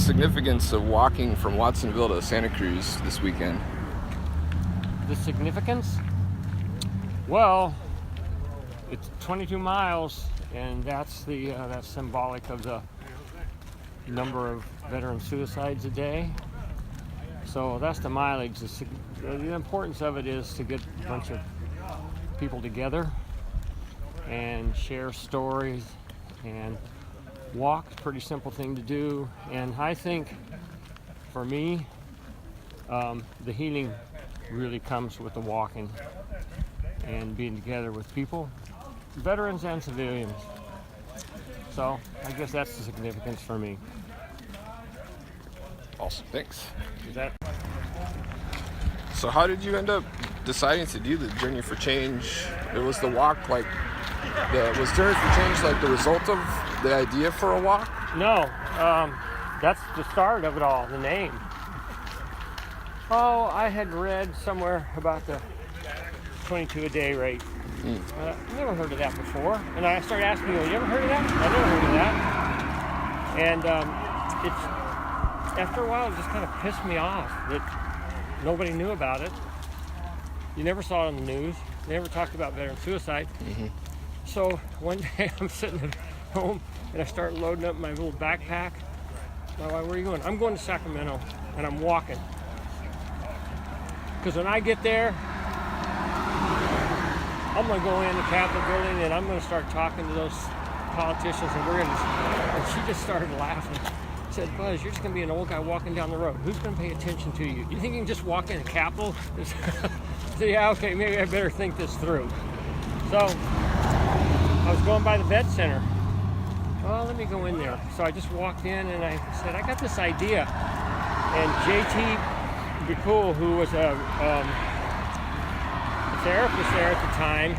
significance of walking from Watsonville to Santa Cruz this weekend? The significance? Well, it's 22 miles, and that's symbolic of the number of veteran suicides a day. So that's the mileage. The importance of it is to get a bunch of people together and share stories and walk. It's a pretty simple thing to do. And I think for me, the healing really comes with the walking and being together with people, veterans and civilians. So I guess that's the significance for me. Awesome, thanks. So how did you end up deciding to do the Journey for Change? It was the walk, was Journey for Change like the result of the idea for a walk? No, that's the start of it all, the name. Oh, I had read somewhere about the 22 a day rate. I never heard of that before. And I started asking you ever heard of that? I never heard of that. And after a while, it just kind of pissed me off that nobody knew about it. You never saw it on the news. They never talked about veteran suicide. Mm-hmm. So one day I'm sitting at home and I start loading up my little backpack. My wife, where are you going? I'm going to Sacramento, and I'm walking. Because when I get there, I'm going to go in the Capitol building and I'm going to start talking to those politicians, and she just started laughing. Said, Buzz, you're just going to be an old guy walking down the road. Who's going to pay attention to you? You think you can just walk in the Capitol? So yeah, okay, maybe I better think this through. So I was going by the vet center. Well, let me go in there. So I just walked in and I said, I got this idea. And JT Bicul, who was a therapist there at the time,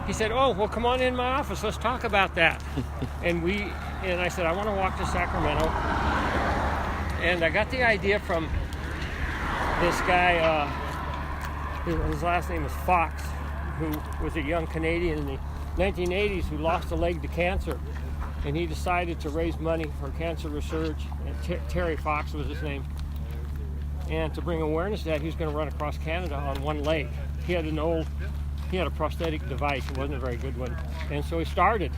he said, oh, well, come on in my office. Let's talk about that. And I said, I want to walk to Sacramento. And I got the idea from this guy, his last name is Fox, who was a young Canadian in the 1980s who lost a leg to cancer. And he decided to raise money for cancer research. And Terry Fox was his name. And to bring awareness to that, he was going to run across Canada on one leg. He had a prosthetic device. It wasn't a very good one. And so he started.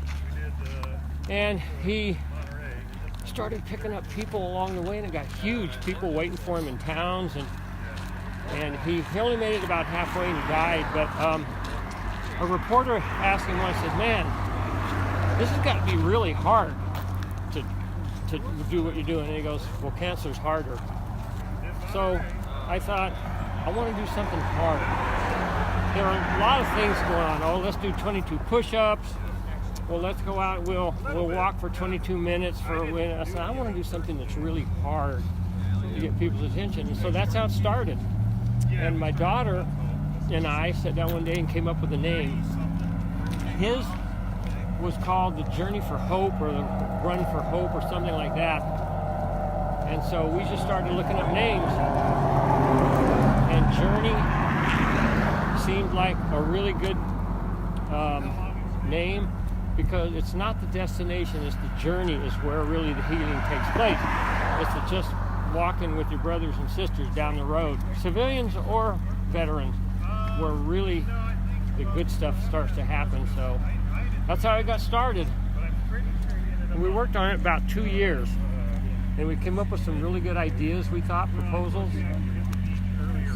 And he started picking up people along the way, and it got huge. People waiting for him in towns. And he only made it about halfway and he died. But a reporter asked him once, said, man, this has got to be really hard to do what you're doing. And he goes, well, cancer's harder. So I thought, I want to do something hard. There are a lot of things going on. Oh, let's do 22 push-ups. Well, let's go out. We'll walk for 22 minutes for a win. I said, I want to do something that's really hard to get people's attention. And so that's how it started. And my daughter and I sat down one day and came up with a name. His was called the Journey for Hope or the Run for Hope or something like that. And so we just started looking up names. And Journey seemed like a really good name because it's not the destination, it's the journey is where really the healing takes place. It's just walking with your brothers and sisters down the road, civilians or veterans, where really the good stuff starts to happen. So that's how it got started. And we worked on it about 2 years. And we came up with some really good ideas, we thought, proposals.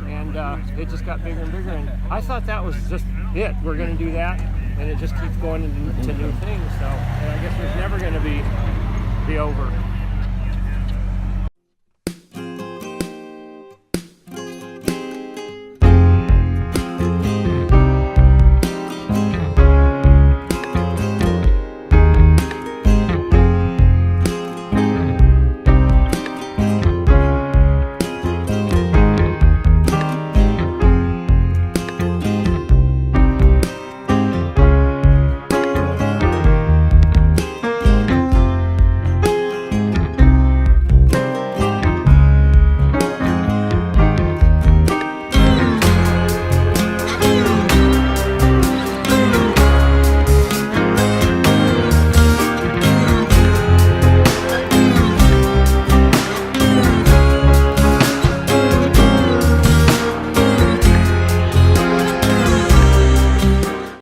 And it just got bigger and bigger. And I thought that was just it. We're going to do that. And it just keeps going into new things. So I guess it's never going to be over.